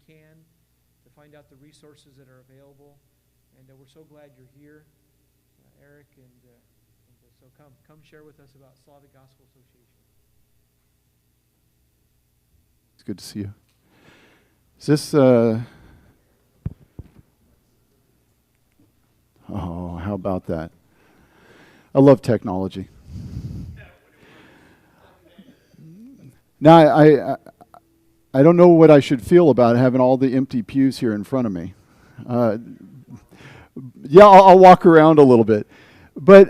can to find out the resources that are available. And we're so glad you're here, Eric. And so come share with us about Slavic Gospel Association. It's good to see you. Is this... Oh, how about that? I love technology. Now, I don't know what I should feel about having all the empty pews here in front of me. Yeah, I'll walk around a little bit. But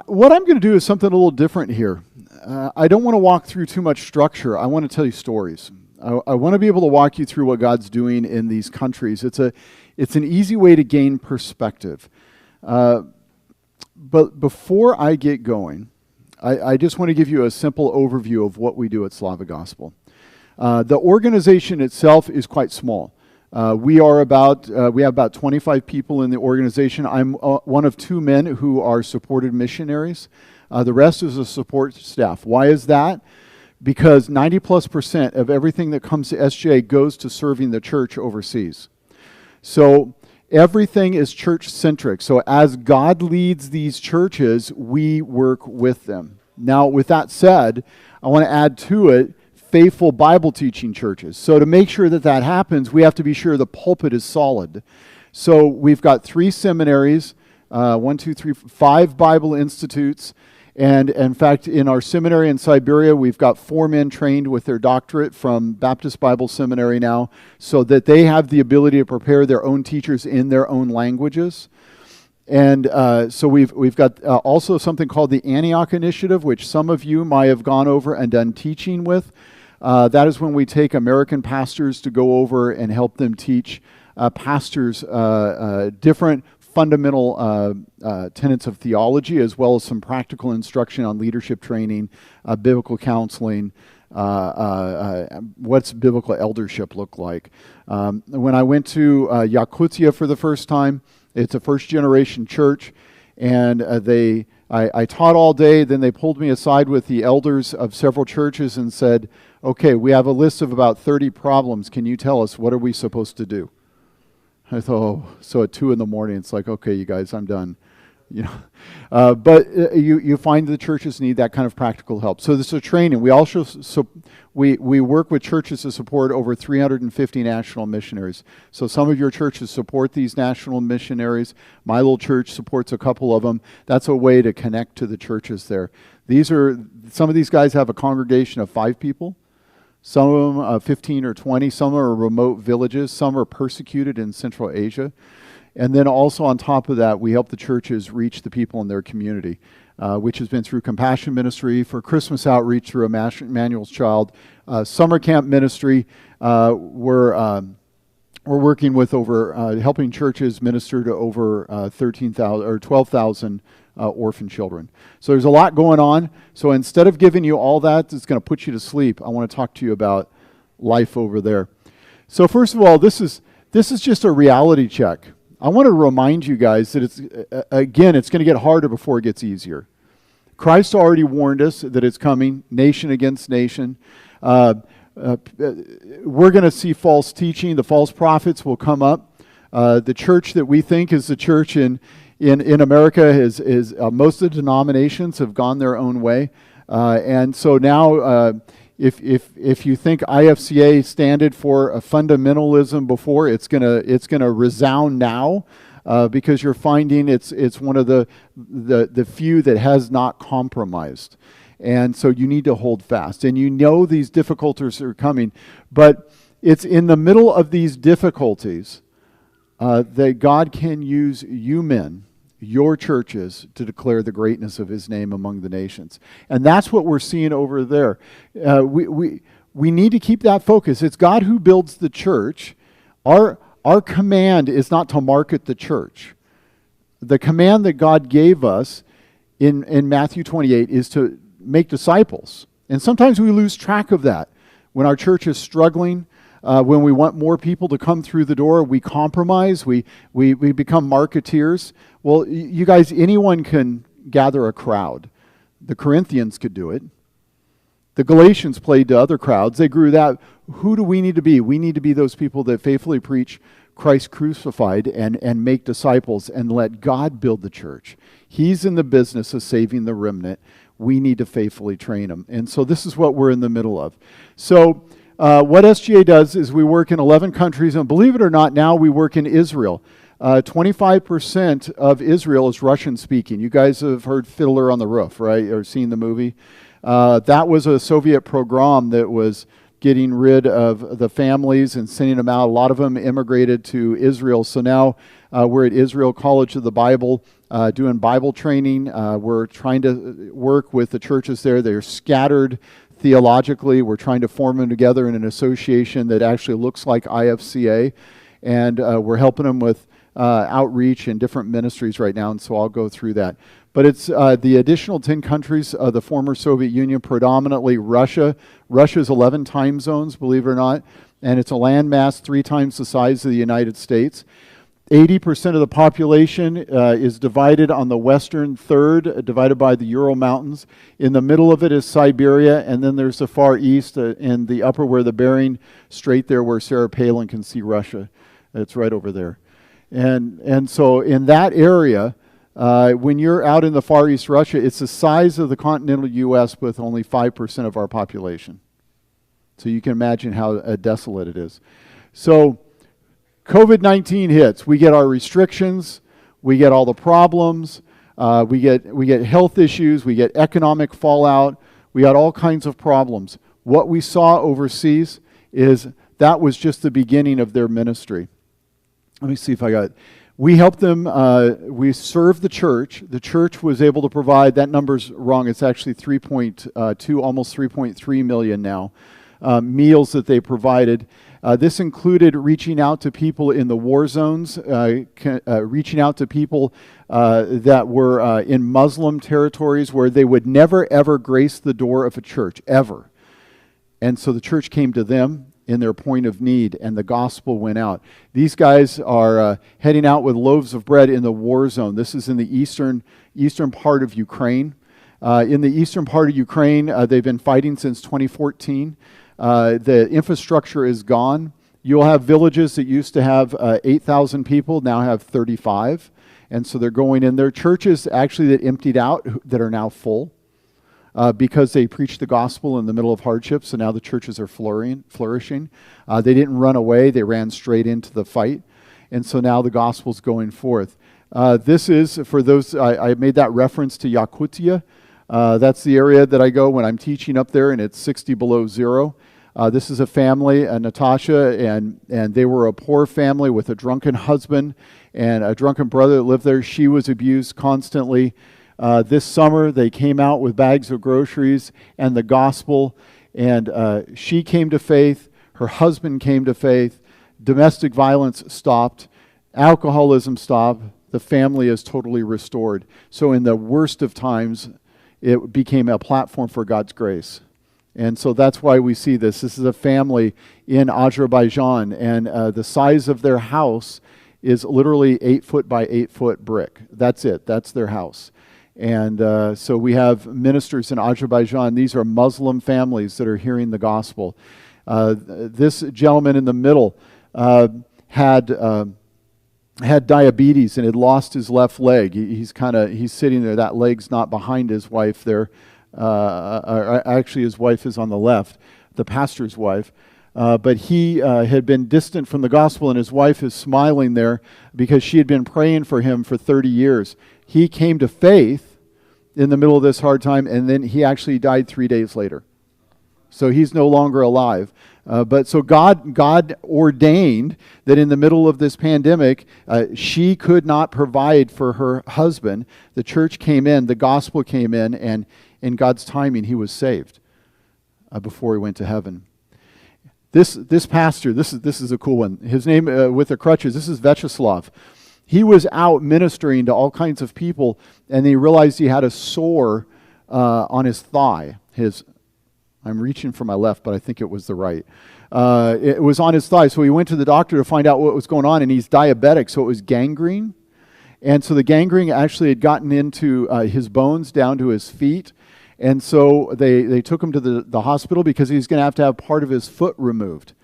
what I'm going to do is something a little different here. I don't want to walk through too much structure. I want to tell you stories. I want to be able to walk you through what God's doing in these countries. It's an easy way to gain perspective. But before I get going, I just want to give you a simple overview of what we do at Slavic Gospel. The organization itself is quite small. We have about 25 people in the organization. I'm one of two men who are supported missionaries. The rest is a support staff. Why is that? Because 90+% of everything that comes to SGA goes to serving the church overseas. So everything is church-centric. So as God leads these churches, we work with them. Now, with that said, I want to add to it faithful Bible teaching churches. So to make sure that that happens, we have to be sure the pulpit is solid. So we've got 3 seminaries, 5 Bible institutes, and in fact, in our seminary in Siberia, we've got 4 men trained with their doctorate from Baptist Bible Seminary now, so that they have the ability to prepare their own teachers in their own languages. And so we've got also something called the Antioch Initiative, which some of you might have gone over and done teaching with. That is when we take American pastors to go over and help them teach pastors different fundamental tenets of theology, as well as some practical instruction on leadership training, biblical counseling, what's biblical eldership look like. When I went to Yakutia for the first time, it's a first-generation church, and I taught all day. Then they pulled me aside with the elders of several churches and said, okay, we have a list of about 30 problems. Can you tell us, what are we supposed to do? I thought, oh, so at 2 a.m, it's like, okay, you guys, I'm done. You know, but you find the churches need that kind of practical help. So this is a training. We also we work with churches to support over 350 national missionaries. So some of your churches support these national missionaries. My little church supports a couple of them. That's a way to connect to the churches there. Some of these guys have a congregation of 5 people. Some of them 15 or 20. Some are remote villages. Some are persecuted in Central Asia. And then also on top of that, we help the churches reach the people in their community, which has been through compassion ministry, for Christmas outreach through Emmanuel's Child, summer camp ministry. We're working with helping churches minister to over 13,000 or 12,000 orphan children. So there's a lot going on. So instead of giving you all that that's going to put you to sleep, I want to talk to you about life over there. So first of all, this is just a reality check. I want to remind you guys that it's going to get harder before it gets easier. Christ already warned us that it's coming, nation against nation. We're going to see false teaching. The false prophets will come up. The church that we think is the church in America is most of the denominations have gone their own way. And so now if you think IFCA standed for a fundamentalism before, it's gonna resound now, because you're finding it's one of the few that has not compromised, and so you need to hold fast. And you know these difficulties are coming, but it's in the middle of these difficulties that God can use you men, your churches, to declare the greatness of His name among the nations. And that's what we're seeing over there. We need to keep that focus. It's God who builds the church. Our command is not to market the church. The command that God gave us in Matthew 28 is to make disciples. And sometimes we lose track of that. When our church is struggling, when we want more people to come through the door, we compromise, we become marketeers. Well, you guys, anyone can gather a crowd. The Corinthians could do it. The Galatians played to other crowds. They grew that. Who do we need to be? We need to be those people that faithfully preach Christ crucified and make disciples and let God build the church. He's in the business of saving the remnant. We need to faithfully train them. And so this is what we're in the middle of. So what SGA does is we work in 11 countries, and believe it or not, now we work in Israel. 25% of Israel is Russian-speaking. You guys have heard Fiddler on the Roof, right, or seen the movie? That was a Soviet pogrom that was getting rid of the families and sending them out. A lot of them immigrated to Israel. So now we're at Israel College of the Bible doing Bible training. We're trying to work with the churches there. They're scattered theologically. We're trying to form them together in an association that actually looks like IFCA. And we're helping them with outreach and different ministries right now. And so I'll go through that. But it's the additional 10 countries of the former Soviet Union, predominantly Russia. Russia's 11 time zones, believe it or not, and it's a landmass 3 times the size of the United States. 80% of the population is divided on the western third, divided by the Ural Mountains. In the middle of it is Siberia, and then there's the far east in the upper where the Bering Strait there where Sarah Palin can see Russia. It's right over there. And so in that area, when you're out in the Far East Russia, it's the size of the continental U.S. with only 5% of our population. So you can imagine how desolate it is. So COVID-19 hits. We get our restrictions. We get all the problems. We get health issues. We get economic fallout. We got all kinds of problems. What we saw overseas is that was just the beginning of their ministry. Let me see if I got it. We helped them, we served the church. The church was able to provide, that number's wrong, it's actually 3.2, almost 3.3 million now, meals that they provided. This included reaching out to people in the war zones, reaching out to people that were in Muslim territories where they would never ever grace the door of a church, ever. And so the church came to them in their point of need, and the gospel went out. These guys are heading out with loaves of bread in the war zone. This is in the eastern part of Ukraine. In the eastern part of Ukraine, they've been fighting since 2014. The infrastructure is gone. You'll have villages that used to have 8,000 people, now have 35. And so they're going in there. Churches actually that emptied out that are now full. Because they preached the gospel in the middle of hardship, so now the churches are flourishing. They didn't run away, they ran straight into the fight. And so now the gospel's going forth. This is, for those, I made that reference to Yakutia. That's the area that I go when I'm teaching up there, and it's 60 below zero. This is a family, Natasha, and they were a poor family with a drunken husband and a drunken brother that lived there. She was abused constantly. This summer, they came out with bags of groceries and the gospel, and she came to faith, her husband came to faith, domestic violence stopped, alcoholism stopped, the family is totally restored. So in the worst of times, it became a platform for God's grace. And so that's why we see this. This is a family in Azerbaijan, and the size of their house is literally 8 foot by 8 foot brick. That's it. That's their house. And so we have ministers in Azerbaijan. These are Muslim families that are hearing the gospel. This gentleman in the middle had diabetes and had lost his left leg. He's sitting there. That leg's not behind his wife there. Actually, his wife is on the left, the pastor's wife. But he had been distant from the gospel, and his wife is smiling there because she had been praying for him for 30 years. He came to faith in the middle of this hard time, and then he actually died 3 days later. So he's no longer alive. But so God ordained that in the middle of this pandemic, she could not provide for her husband. The church came in, the gospel came in, and in God's timing, he was saved before he went to heaven. This pastor, this is a cool one. His name with the crutches, this is Vyacheslav. He was out ministering to all kinds of people, and he realized he had a sore on his thigh. I'm reaching for my left, but I think it was the right. It was on his thigh, so he went to the doctor to find out what was going on, and he's diabetic, so it was gangrene. And so the gangrene actually had gotten into his bones down to his feet, And so they took him to the hospital because he's going to have part of his foot removed.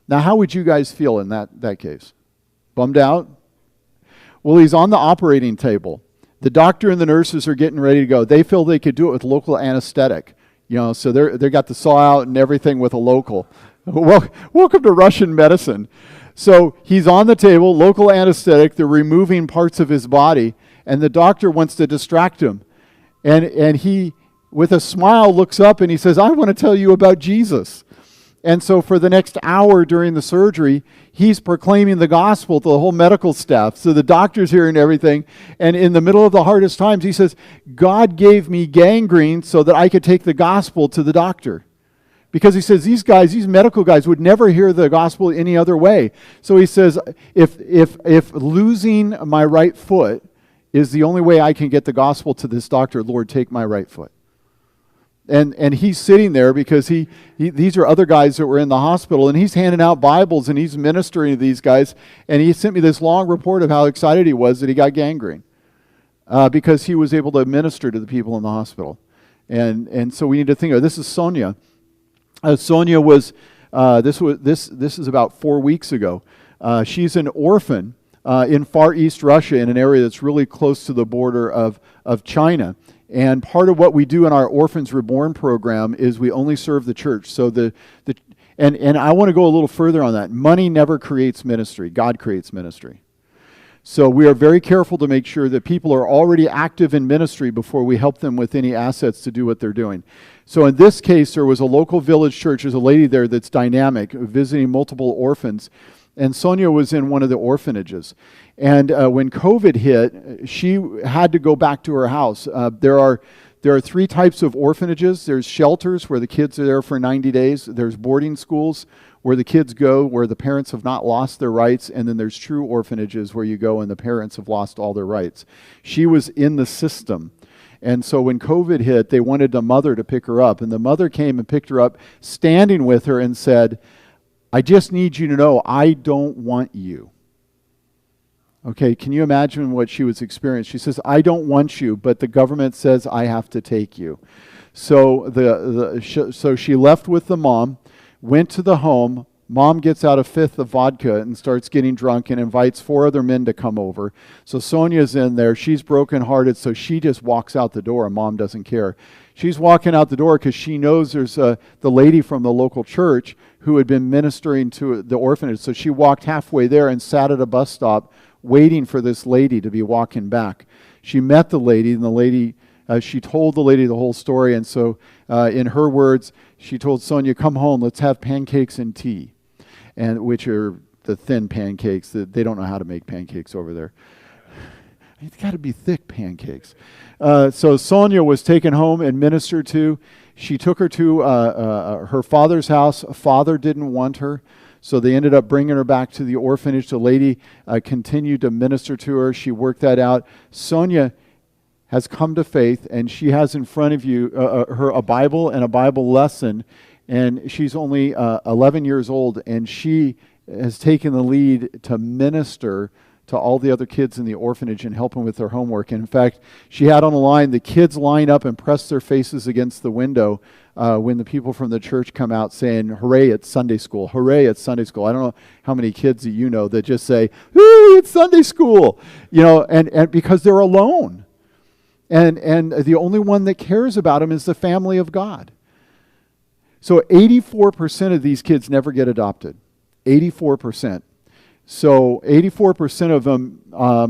Now, how would you guys feel in that case? Bummed out? Well, he's on the operating table. The doctor and the nurses are getting ready to go. They feel they could do it with local anesthetic. So they got the saw out and everything with a local. Welcome to Russian medicine. So he's on the table, local anesthetic. They're removing parts of his body, and the doctor wants to distract him. And he, with a smile, looks up and he says, "I want to tell you about Jesus." And so for the next hour during the surgery, he's proclaiming the gospel to the whole medical staff. So the doctor's hearing everything. And in the middle of the hardest times, he says, "God gave me gangrene so that I could take the gospel to the doctor." Because he says these medical guys would never hear the gospel any other way. So he says, if losing my right foot is the only way I can get the gospel to this doctor, Lord, take my right foot. And he's sitting there because these are other guys that were in the hospital, and he's handing out Bibles and he's ministering to these guys. And he sent me this long report of how excited he was that he got gangrene because he was able to minister to the people in the hospital. And so we need to think of this is Sonia. Sonia was this is about 4 weeks ago. She's an orphan in Far East Russia in an area that's really close to the border of China. And part of what we do in our Orphans Reborn program is we only serve the church. So and I want to go a little further on that. Money never creates ministry. God creates ministry. So we are very careful to make sure that people are already active in ministry before we help them with any assets to do what they're doing. So in this case, there was a local village church. There's a lady there that's dynamic, visiting multiple orphans. And Sonia was in one of the orphanages. And when COVID hit, she had to go back to her house. There are 3 types of orphanages. There's shelters where the kids are there for 90 days. There's boarding schools where the kids go where the parents have not lost their rights. And then there's true orphanages where you go and the parents have lost all their rights. She was in the system. And so when COVID hit, they wanted the mother to pick her up. And the mother came and picked her up, standing with her and said, "I just need you to know, I don't want you." Okay, can you imagine what she was experiencing? She says, "I don't want you, but the government says I have to take you." So so she left with the mom, went to the home. Mom gets out a 5th of vodka and starts getting drunk and invites 4 other men to come over. So Sonia's in there. She's brokenhearted, so she just walks out the door, and Mom doesn't care. She's walking out the door because she knows there's the lady from the local church who had been ministering to the orphanage. So she walked halfway there and sat at a bus stop waiting for this lady to be walking back. She met the lady, and the lady, she told the lady the whole story. And so in her words, she told Sonia, "Come home, let's have pancakes and tea," and which are the thin pancakes. That they don't know how to make pancakes over there. It's got to be thick pancakes. So Sonia was taken home and ministered to. She took her to her father's house. Father didn't want her, so they ended up bringing her back to the orphanage. The lady continued to minister to her. She worked that out. Sonia has come to faith, and she has in front of you her a Bible and a Bible lesson, and she's only 11 years old, and she has taken the lead to minister to all the other kids in the orphanage and help them with their homework. And in fact, she had on the line, the kids line up and press their faces against the window when the people from the church come out saying, "Hooray, it's Sunday school. Hooray, it's Sunday school." I don't know how many kids that you know that just say, "Ooh, it's Sunday school," and because they're alone. And the only one that cares about them is the family of God. So 84% of these kids never get adopted. 84%. So 84% of them,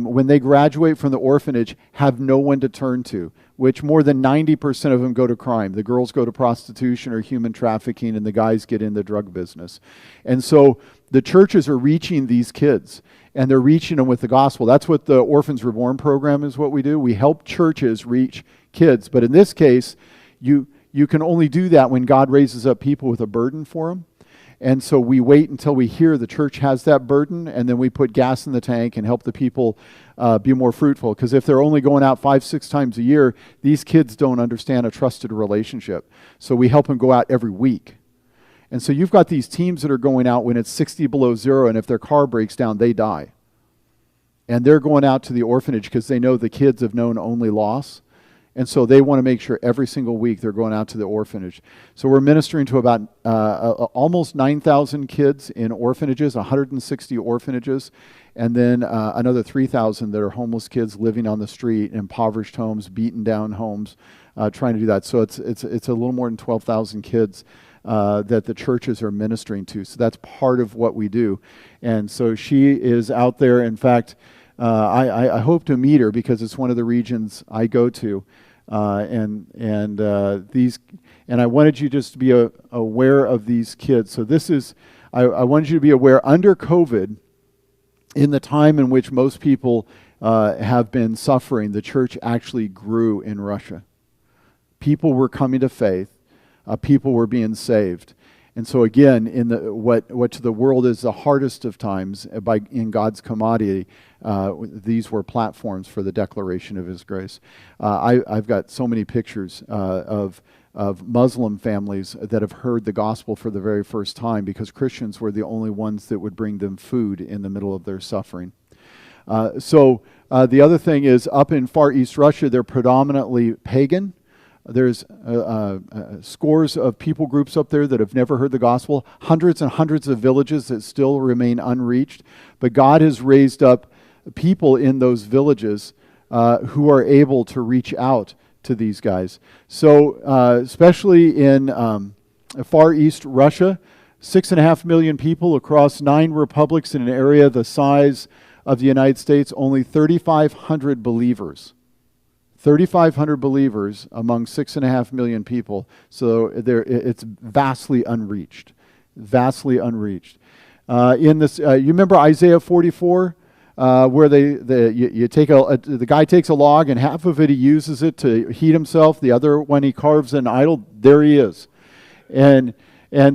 when they graduate from the orphanage, have no one to turn to, which more than 90% of them go to crime. The girls go to prostitution or human trafficking, and the guys get in the drug business. And so the churches are reaching these kids, and they're reaching them with the gospel. That's what the Orphans Reborn program is what we do. We help churches reach kids. But in this case, you can only do that when God raises up people with a burden for them. And so we wait until we hear the church has that burden, and then we put gas in the tank and help the people be more fruitful. Because if they're only going out 5-6 times a year, these kids don't understand a trusted relationship. So we help them go out every week. And so you've got these teams that are going out when it's 60 below zero, and if their car breaks down, they die. And they're going out to the orphanage because they know the kids have known only loss. And so they want to make sure every single week they're going out to the orphanage. So we're ministering to about almost 9,000 kids in orphanages, 160 orphanages, and then another 3,000 that are homeless kids living on the street, impoverished homes, beaten down homes, trying to do that. So it's a little more than 12,000 kids that the churches are ministering to. So that's part of what we do. And so she is out there. In fact, I hope to meet her because it's one of the regions I go to. And I wanted you just to be aware of these kids. So this is, I wanted you to be aware under COVID, in the time in which most people have been suffering, the church actually grew in Russia. People were coming to faith. People were being saved. And so again, in what to the world is the hardest of times, in God's commodity, these were platforms for the declaration of His grace. I've got so many pictures of Muslim families that have heard the gospel for the very first time because Christians were the only ones that would bring them food in the middle of their suffering. The other thing is, up in Far East Russia, they're predominantly pagan. There's scores of people groups up there that have never heard the gospel, hundreds and hundreds of villages that still remain unreached. But God has raised up people in those villages who are able to reach out to these guys. So especially in Far East Russia, 6.5 million people across 9 republics in an area the size of the United States, only 3,500 believers. 3,500 believers among 6.5 million people. So it's vastly unreached. Vastly unreached. In this, you remember Isaiah 44, where the guy takes a log and half of it he uses it to heat himself. The other one he carves an idol. There he is, and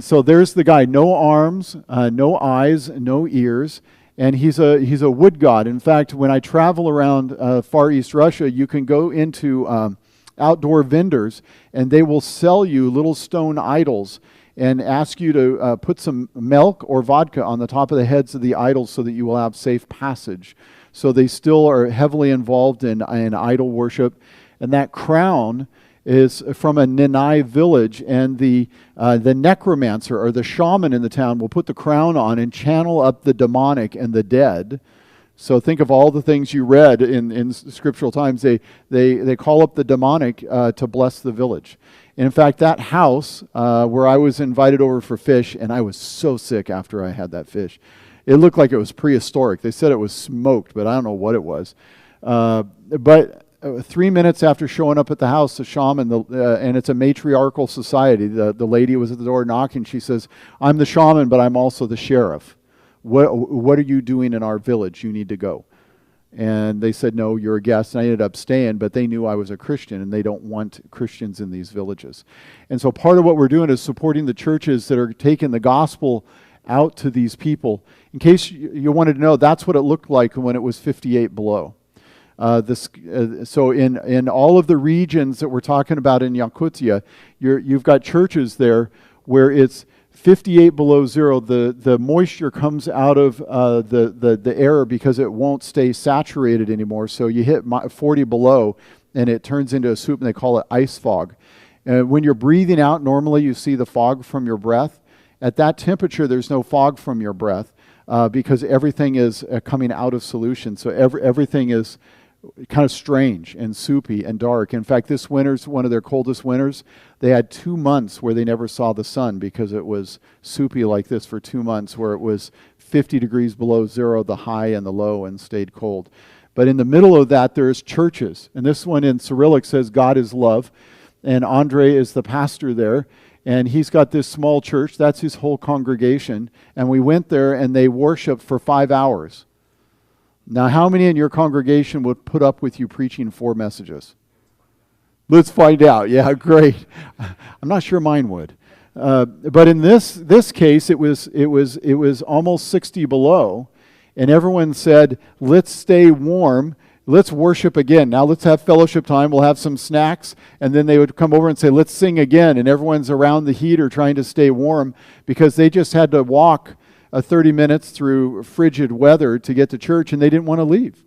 so there's the guy. No arms, no eyes, no ears. And he's a wood god. In fact, when I travel around Far East Russia, you can go into outdoor vendors, and they will sell you little stone idols and ask you to put some milk or vodka on the top of the heads of the idols so that you will have safe passage. So they still are heavily involved in idol worship. And that crown is from a Nenai village, and the necromancer or the shaman in the town will put the crown on and channel up the demonic and the dead. So think of all the things you read in scriptural times. They call up the demonic to bless the village. And in fact, that house where I was invited over for fish, and I was so sick after I had that fish. It looked like it was prehistoric. They said it was smoked, but I don't know what it was. But 3 minutes after showing up at the house, the shaman, and it's a matriarchal society, the lady was at the door knocking. She says, "I'm the shaman, but I'm also the sheriff. What are you doing in our village? You need to go." And they said, "No, you're a guest." And I ended up staying, but they knew I was a Christian, and they don't want Christians in these villages. And so part of what we're doing is supporting the churches that are taking the gospel out to these people. In case you wanted to know, that's what it looked like when it was 58 below. So in all of the regions that we're talking about in Yakutia, you've got churches there where it's 58 below zero. The moisture comes out of the air because it won't stay saturated anymore. So you hit 40 below and it turns into a soup, and they call it ice fog. And when you're breathing out, normally you see the fog from your breath. At that temperature, there's no fog from your breath because everything is coming out of solution. So everything is kind of strange and soupy and dark. In fact, this winter's one of their coldest winters. They had 2 months where they never saw the sun because it was soupy like this for 2 months, where it was 50 degrees below zero, the high and the low, and stayed cold. But in the middle of that, there's churches. And this one in Cyrillic says, "God is love." And Andre is the pastor there. And he's got this small church. That's his whole congregation. And we went there, and they worshiped for 5 hours. Now, how many in your congregation would put up with you preaching 4 messages? Let's find out. Yeah, great. I'm not sure mine would. But in this case, it was almost 60 below, and everyone said, "Let's stay warm. Let's worship again. Now let's have fellowship time. We'll have some snacks." And then they would come over and say, "Let's sing again." And everyone's around the heater trying to stay warm because they just had to walk 30 minutes through frigid weather to get to church, and they didn't want to leave.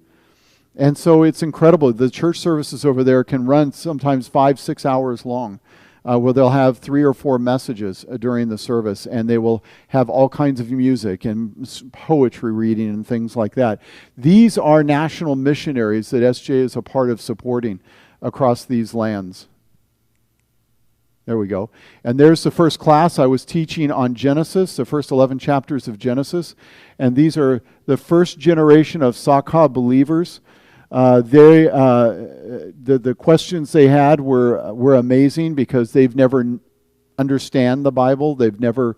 And so it's incredible. The church services over there can run sometimes 5-6 hours long, where they'll have 3 or 4 messages during the service, and they will have all kinds of music and poetry reading and things like that. These are national missionaries that SJ is a part of supporting across these lands. There we go. And there's the first class. I was teaching on Genesis, the first 11 chapters of Genesis. And these are the first generation of Sakha believers. The questions they had were amazing because they've never understand the Bible. They've never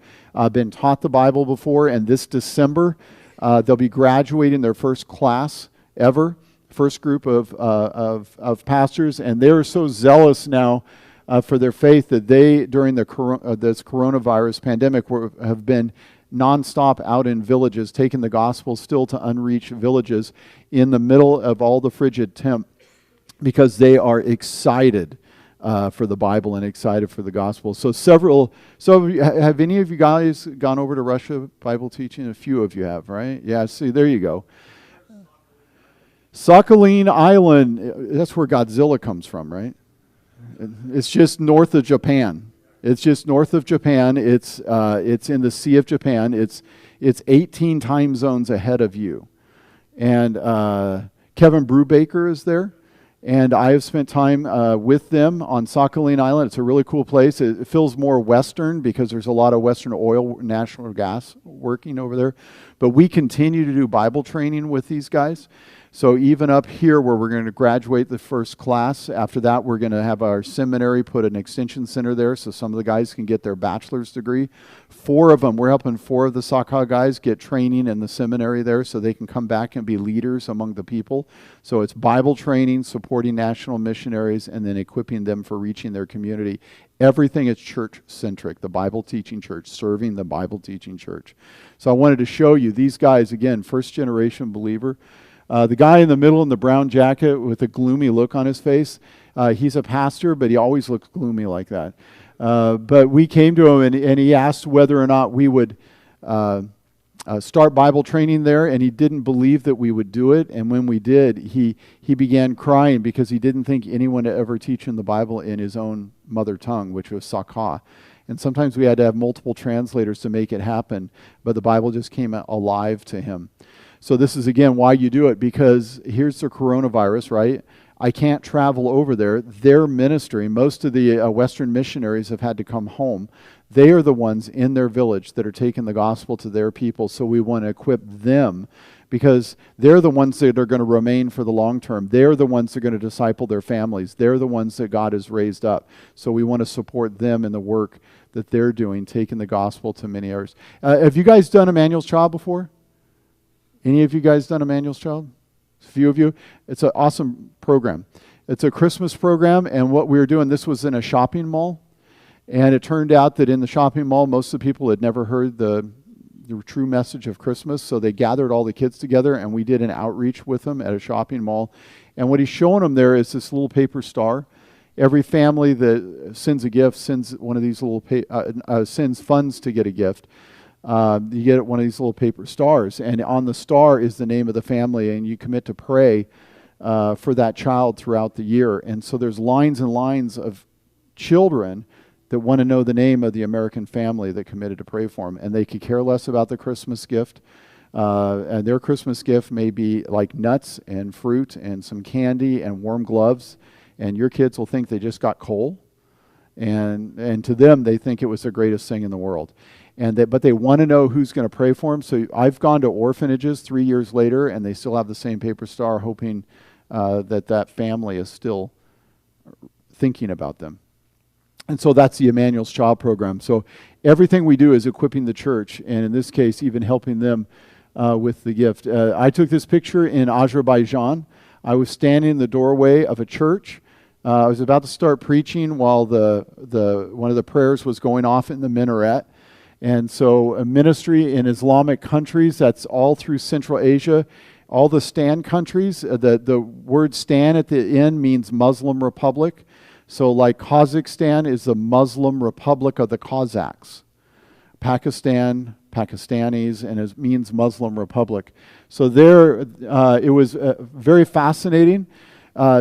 been taught the Bible before. And this December, they'll be graduating their first class ever, first group of pastors. And they're so zealous now for their faith that they, during this coronavirus pandemic, have been nonstop out in villages, taking the gospel still to unreached villages in the middle of all the frigid temp, because they are excited for the Bible and excited for the gospel. So have any of you guys gone over to Russia Bible teaching? A few of you have, right? Yeah, see, there you go. Sakhalin Island, that's where Godzilla comes from, right? It's just north of Japan. It's just north of Japan. It's in the Sea of Japan. It's 18 time zones ahead of you. And Kevin Brubaker is there. And I have spent time with them on Sakhalin Island. It's a really cool place. It feels more Western because there's a lot of Western oil, natural gas working over there. But we continue to do Bible training with these guys. So even up here where we're going to graduate the first class, after that we're going to have our seminary, put an extension center there so some of the guys can get their bachelor's degree. 4 of them, we're helping 4 of the Sakha guys get training in the seminary there so they can come back and be leaders among the people. So it's Bible training, supporting national missionaries, and then equipping them for reaching their community. Everything is church-centric, the Bible teaching church, serving the Bible teaching church. So I wanted to show you these guys, again, first-generation believer. The guy in the middle in the brown jacket with a gloomy look on his face, he's a pastor, but he always looks gloomy like that. But we came to him, and he asked whether or not we would start Bible training there, and he didn't believe that we would do it. And when we did, he began crying because he didn't think anyone would ever teach him the Bible in his own mother tongue, which was Sakha. And sometimes we had to have multiple translators to make it happen, but the Bible just came alive to him. So this is, again, why you do it, because here's the coronavirus, right? I can't travel over there. Their ministry, most of the Western missionaries have had to come home. They are the ones in their village that are taking the gospel to their people, so we want to equip them because they're the ones that are going to remain for the long term. They're the ones that are going to disciple their families. They're the ones that God has raised up. So we want to support them in the work that they're doing, taking the gospel to many others. Have you guys done Emmanuel's Child before? Any of you guys done Emmanuel's Child? A few of you. It's an awesome program. It's a Christmas program, and what we were doing, this was in a shopping mall, and it turned out that in the shopping mall, most of the people had never heard the true message of Christmas, so they gathered all the kids together, and we did an outreach with them at a shopping mall. And what he's showing them there is this little paper star. Every family that sends a gift sends one of these little sends funds to get a gift. You get one of these little paper stars, and on the star is the name of the family, and you commit to pray for that child throughout the year. And so there's lines and lines of children that want to know the name of the American family that committed to pray for them, and they could care less about the Christmas gift. And their Christmas gift may be like nuts and fruit and some candy and warm gloves, and your kids will think they just got coal, and to them they think it was the greatest thing in the world. But they want to know who's going to pray for them. So I've gone to orphanages 3 years later, and they still have the same paper star, hoping that family is still thinking about them. And so that's the Emmanuel's Child program. So everything we do is equipping the church, and in this case, even helping them with the gift. I took this picture in Azerbaijan. I was standing in the doorway of a church. I was about to start preaching while one of the prayers was going off in the minaret. And so a ministry in Islamic countries, that's all through Central Asia, all the Stan countries, the word Stan at the end means Muslim Republic. So like Kazakhstan is the Muslim Republic of the Cossacks. Pakistan, Pakistanis, and it means Muslim Republic. So there, it was very fascinating.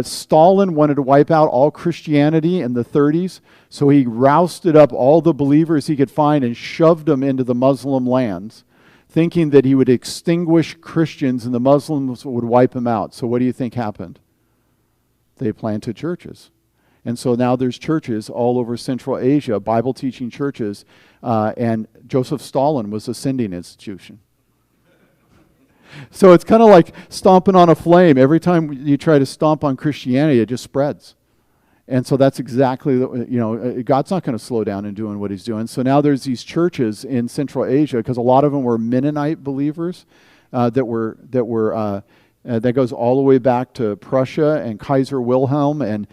Stalin wanted to wipe out all Christianity in the 30s, so he rousted up all the believers he could find and shoved them into the Muslim lands, thinking that he would extinguish Christians and the Muslims would wipe them out. So what do you think happened? They planted churches. And so now there's churches all over Central Asia, Bible-teaching churches, and Joseph Stalin was a sending institution. So it's kind of like stomping on a flame. Every time you try to stomp on Christianity, it just spreads. And so that's exactly, God's not going to slow down in doing what he's doing. So now there's these churches in Central Asia, because a lot of them were Mennonite believers that goes all the way back to Prussia and Kaiser Wilhelm and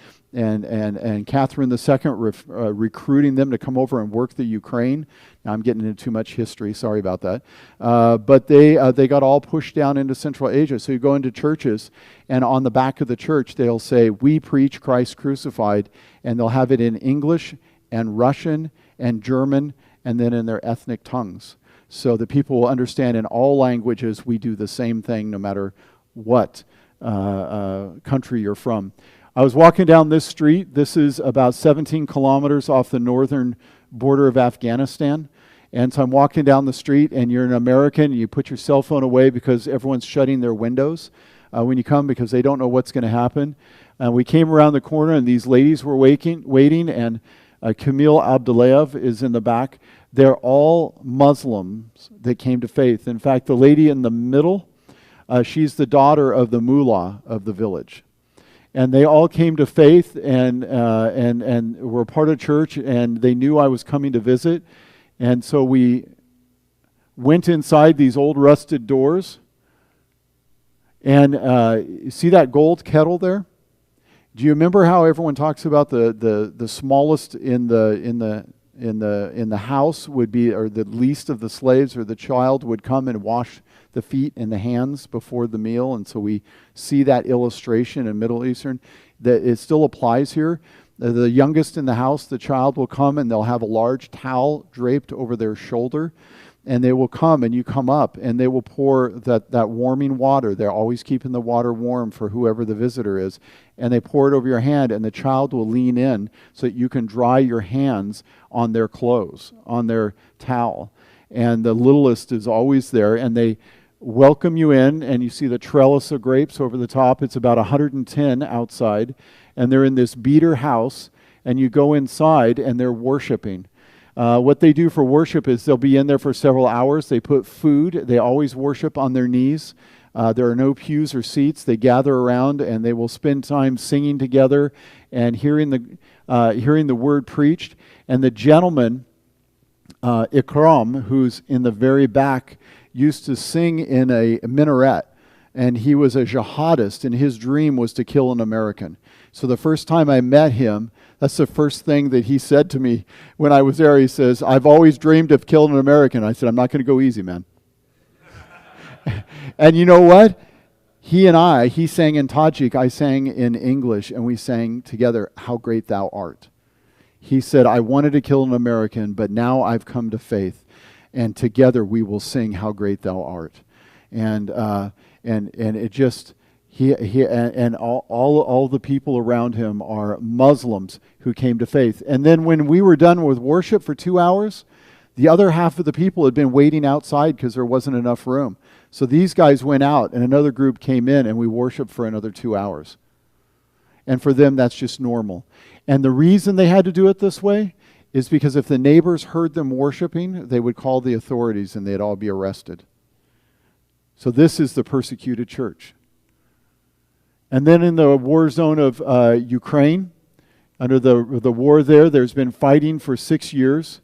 Catherine II recruiting them to come over and work the Ukraine. Now I'm getting into too much history, sorry about that. But they got all pushed down into Central Asia. So you go into churches, and on the back of the church they'll say, "We preach Christ crucified," and they'll have it in English and Russian and German, and then in their ethnic tongues. So that people will understand in all languages we do the same thing no matter what country you're from. I was walking down this street. This is about 17 kilometers off the northern border of Afghanistan. And so I'm walking down the street, and you're an American, and you put your cell phone away because everyone's shutting their windows when you come, because they don't know what's going to happen. We came around the corner, and these ladies were waiting, and Camille Abdullayev is in the back. They're all Muslims that came to faith. In fact, the lady in the middle, she's the daughter of the mullah of the village. And they all came to faith and were part of church, and they knew I was coming to visit. And so we went inside these old rusted doors. And see that gold kettle there? Do you remember how everyone talks about the smallest in the house would be, or the least of the slaves or the child would come and wash the feet and the hands before the meal? And so we see that illustration in Middle Eastern, that it still applies here. The youngest in the house, the child, will come, and they'll have a large towel draped over their shoulder, and they will come, and you come up, and they will pour that warming water. They're always keeping the water warm for whoever the visitor is, and they pour it over your hand, and the child will lean in so that you can dry your hands on their clothes, on their towel. And the littlest is always there, and they welcome you in, and you see the trellis of grapes over the top. It's about 110 outside, and they're in this beater house, and you go inside, and they're worshiping. What they do for worship is they'll be in there for several hours. They put food. They always worship on their knees. There are no pews or seats. They gather around, and they will spend time singing together and hearing the word preached. And the gentleman, Ikram, who's in the very back, used to sing in a minaret, and he was a jihadist, and his dream was to kill an American. So the first time I met him, that's the first thing that he said to me when I was there. He says, "I've always dreamed of killing an American." I said, "I'm not going to go easy, man." And you know what? He sang in Tajik, I sang in English, and we sang together, "How Great Thou Art." He said, "I wanted to kill an American, but now I've come to faith, and together we will sing How Great Thou Art." And it just, all the people around him are Muslims who came to faith. And then when we were done with worship for 2 hours, the other half of the people had been waiting outside because there wasn't enough room. So these guys went out, and another group came in, and we worshiped for another 2 hours. And for them, that's just normal. And the reason they had to do it this way is because if the neighbors heard them worshiping, they would call the authorities, and they'd all be arrested. So this is the persecuted church. And then in the war zone of Ukraine, under the war there's been fighting for 6 years.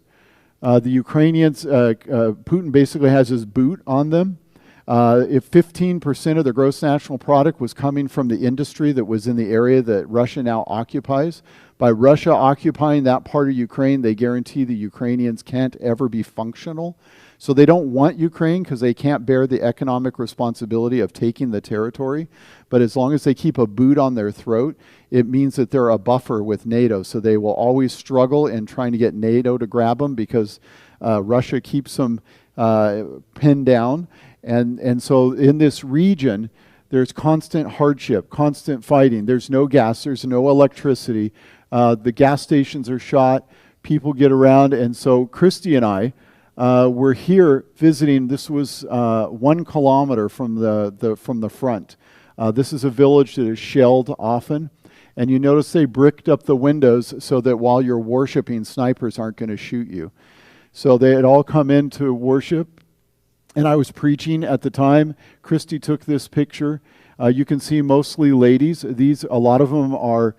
The Ukrainians, Putin basically has his boot on them. If 15% of the gross national product was coming from the industry that was in the area that Russia now occupies, by Russia occupying that part of Ukraine, they guarantee the Ukrainians can't ever be functional. So they don't want Ukraine because they can't bear the economic responsibility of taking the territory. But as long as they keep a boot on their throat, it means that they're a buffer with NATO. So they will always struggle in trying to get NATO to grab them because Russia keeps them pinned down. And so in this region, there's constant hardship, constant fighting. There's no gas, there's no electricity. The gas stations are shot, people get around. And so Christy and I were here visiting. This was 1 kilometer from the front. This is a village that is shelled often. And you notice they bricked up the windows so that while you're worshiping, snipers aren't going to shoot you. So they had all come in to worship. And I was preaching at the time. Christy took this picture. You can see mostly ladies. A lot of them are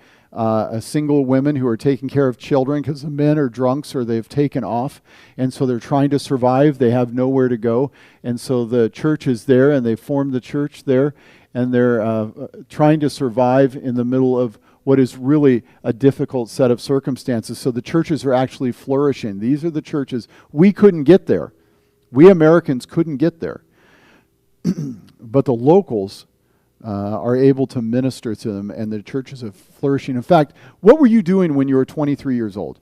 single women who are taking care of children because the men are drunks or they've taken off. And so they're trying to survive. They have nowhere to go. And so the church is there, and they formed the church there. And they're trying to survive in the middle of what is really a difficult set of circumstances. So the churches are actually flourishing. These are the churches. We couldn't get there. We Americans couldn't get there. But the locals are able to minister to them, and the churches are flourishing. In fact, what were you doing when you were 23 years old?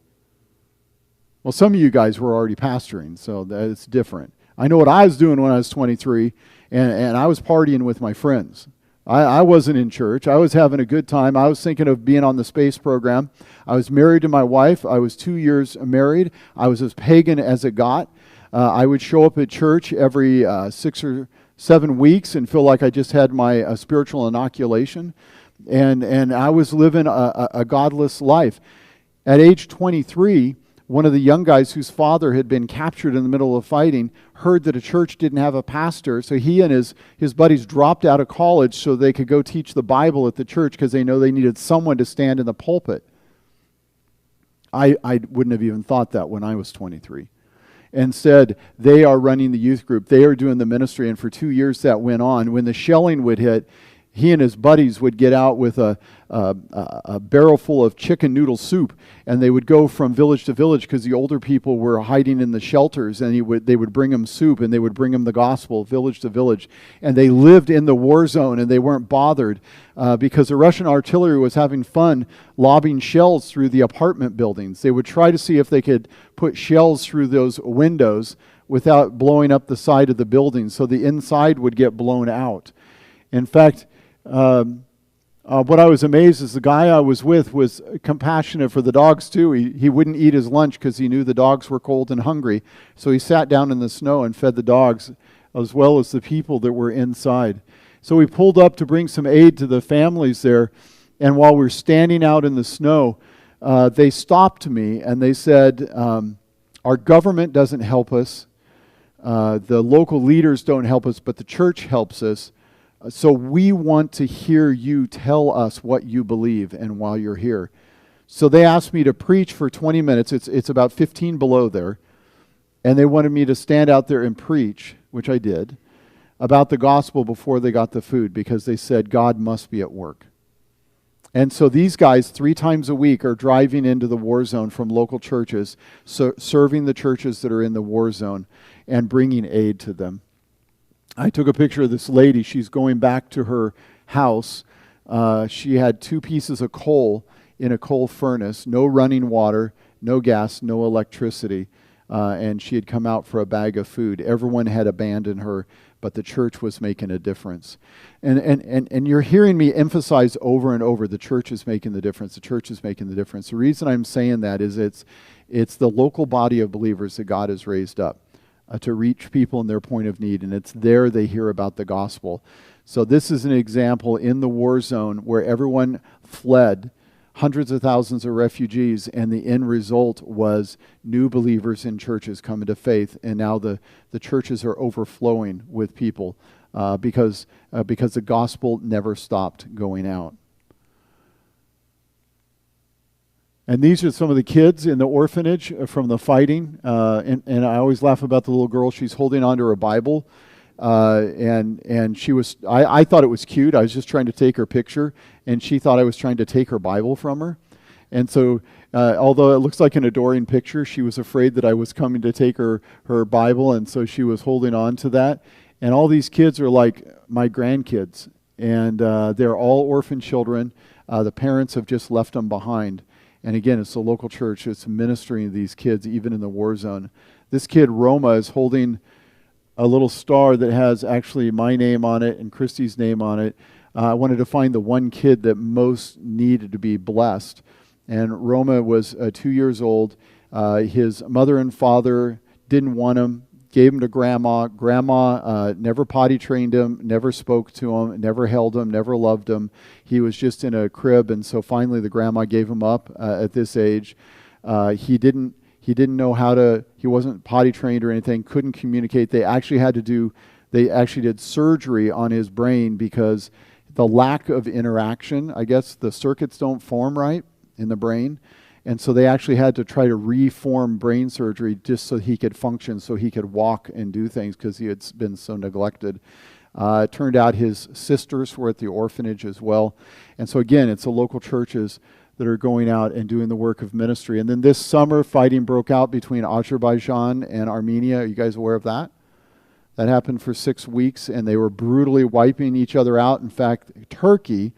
Well, some of you guys were already pastoring, so that's different. I know what I was doing when I was 23, and I was partying with my friends. I wasn't in church. I was having a good time. I was thinking of being on the space program. I was married to my wife. I was 2 years married. I was as pagan as it got. I would show up at church every 6 or 7 weeks and feel like I just had my spiritual inoculation. And I was living a godless life. At age 23, one of the young guys whose father had been captured in the middle of fighting heard that a church didn't have a pastor, so he and his buddies dropped out of college so they could go teach the Bible at the church because they know they needed someone to stand in the pulpit. I wouldn't have even thought that when I was 23. Instead, they are running the youth group. They are doing the ministry, and for 2 years that went on. When the shelling would hit, he and his buddies would get out with a barrel full of chicken noodle soup, and they would go from village to village because the older people were hiding in the shelters, and they would bring them soup, and they would bring them the gospel village to village. And they lived in the war zone, and they weren't bothered because the Russian artillery was having fun lobbing shells through the apartment buildings. They would try to see if they could put shells through those windows without blowing up the side of the building, so the inside would get blown out. In fact, what I was amazed is the guy I was with was compassionate for the dogs too. He wouldn't eat his lunch because he knew the dogs were cold and hungry. So he sat down in the snow and fed the dogs as well as the people that were inside. So we pulled up to bring some aid to the families there. And while we're standing out in the snow, they stopped me and they said, our government doesn't help us. The local leaders don't help us, but the church helps us. So we want to hear you tell us what you believe and while you're here. So they asked me to preach for 20 minutes. It's about 15 below there. And they wanted me to stand out there and preach, which I did, about the gospel before they got the food because they said God must be at work. And so these guys 3 times a week are driving into the war zone from local churches, serving the churches that are in the war zone and bringing aid to them. I took a picture of this lady. She's going back to her house. She had 2 pieces of coal in a coal furnace, no running water, no gas, no electricity, and she had come out for a bag of food. Everyone had abandoned her, but the church was making a difference. And you're hearing me emphasize over and over, the church is making the difference, the church is making the difference. The reason I'm saying that is it's the local body of believers that God has raised up to reach people in their point of need, and it's there they hear about the gospel. So this is an example in the war zone where everyone fled, hundreds of thousands of refugees, and the end result was new believers in churches coming to faith, and now the churches are overflowing with people because the gospel never stopped going out. And these are some of the kids in the orphanage from the fighting. And I always laugh about the little girl. She's holding onto her Bible. And she was, I thought it was cute. I was just trying to take her picture. And she thought I was trying to take her Bible from her. And so, although it looks like an adoring picture, she was afraid that I was coming to take her Bible. And so she was holding on to that. And all these kids are like my grandkids. And they're all orphan children. The parents have just left them behind. And again, it's the local church that's ministering to these kids, even in the war zone. This kid, Roma, is holding a little star that has actually my name on it and Christy's name on it. I wanted to find the one kid that most needed to be blessed. And Roma was 2 years old. His mother and father didn't want him, gave him to Grandma. Grandma never potty trained him, never spoke to him, never held him, never loved him. He was just in a crib, and so finally the grandma gave him up at this age. He didn't know how to, he wasn't potty trained or anything, couldn't communicate. They actually did surgery on his brain because the lack of interaction, I guess the circuits don't form right in the brain. And so they actually had to try to reform brain surgery just so he could function, so he could walk and do things because he had been so neglected. It turned out his sisters were at the orphanage as well. And so again, it's the local churches that are going out and doing the work of ministry. And then this summer, fighting broke out between Azerbaijan and Armenia. Are you guys aware of that? That happened for 6 weeks, and they were brutally wiping each other out. In fact, Turkey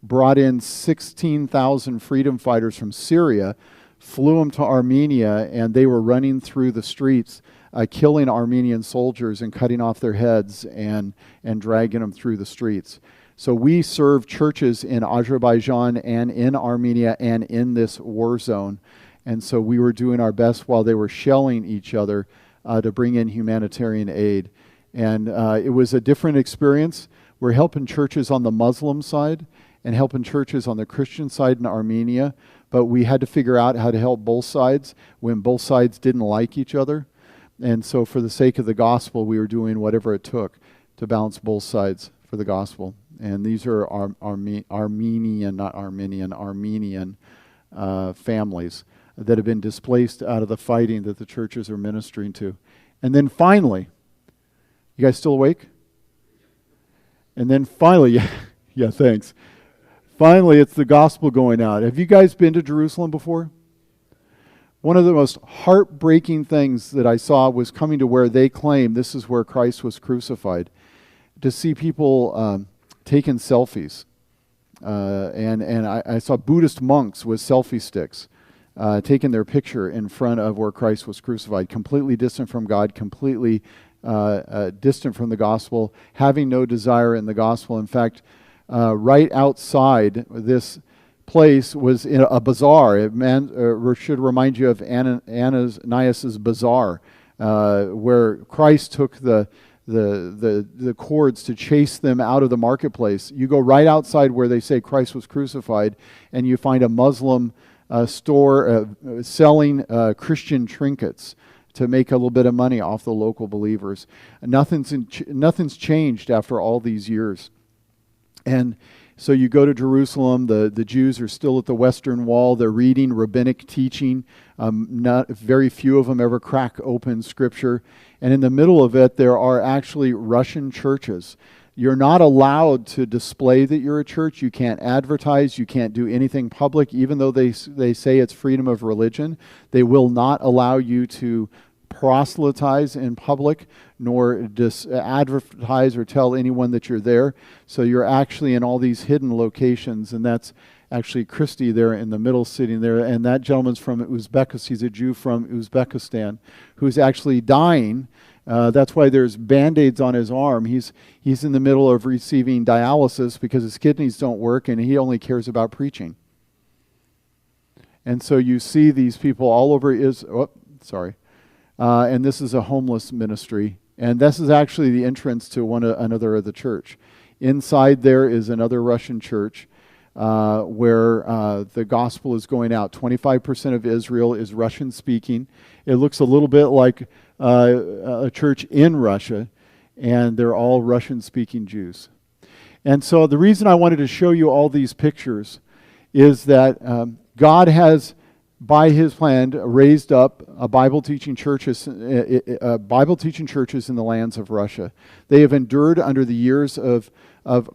brought in 16,000 freedom fighters from Syria, flew them to Armenia, and they were running through the streets, killing Armenian soldiers and cutting off their heads and dragging them through the streets. So we serve churches in Azerbaijan and in Armenia and in this war zone. And so we were doing our best while they were shelling each other to bring in humanitarian aid. And it was a different experience. We're helping churches on the Muslim side and helping churches on the Christian side in Armenia. But we had to figure out how to help both sides when both sides didn't like each other. And so for the sake of the gospel, we were doing whatever it took to balance both sides for the gospel. And these are Armenian families that have been displaced out of the fighting that the churches are ministering to. And then finally, you guys still awake? And then finally, yeah, thanks. Finally, it's the gospel going out. Have you guys been to Jerusalem before? One of the most heartbreaking things that I saw was coming to where they claim this is where Christ was crucified. To see people taking selfies. And I saw Buddhist monks with selfie sticks taking their picture in front of where Christ was crucified, completely distant from God, completely distant from the gospel, having no desire in the gospel. In fact, right outside this place was in a bazaar. It should remind you of Ananias's bazaar, where Christ took the cords to chase them out of the marketplace. You go right outside where they say Christ was crucified, and you find a Muslim store selling Christian trinkets to make a little bit of money off the local believers. Nothing's changed after all these years. And so you go to Jerusalem, the Jews are still at the Western Wall, they're reading rabbinic teaching, very few of them ever crack open Scripture, and in the middle of it there are actually Russian churches. You're not allowed to display that you're a church, you can't advertise, you can't do anything public, even though they say it's freedom of religion. They will not allow you to proselytize in public, nor advertise or tell anyone that you're there. So you're actually in all these hidden locations, and that's actually Christy there in the middle sitting there, and that gentleman's from Uzbekistan. He's a Jew from Uzbekistan who's actually dying. That's why there's Band-Aids on his arm. He's in the middle of receiving dialysis because his kidneys don't work, and he only cares about preaching. And so you see these people all over and this is a homeless ministry. And this is actually the entrance to another of the church. Inside there is another Russian church where the gospel is going out. 25% of Israel is Russian speaking. It looks a little bit like a church in Russia, and they're all Russian speaking Jews. And so the reason I wanted to show you all these pictures is that God has, by His plan, raised up Bible teaching churches in the lands of Russia. They have endured under the years of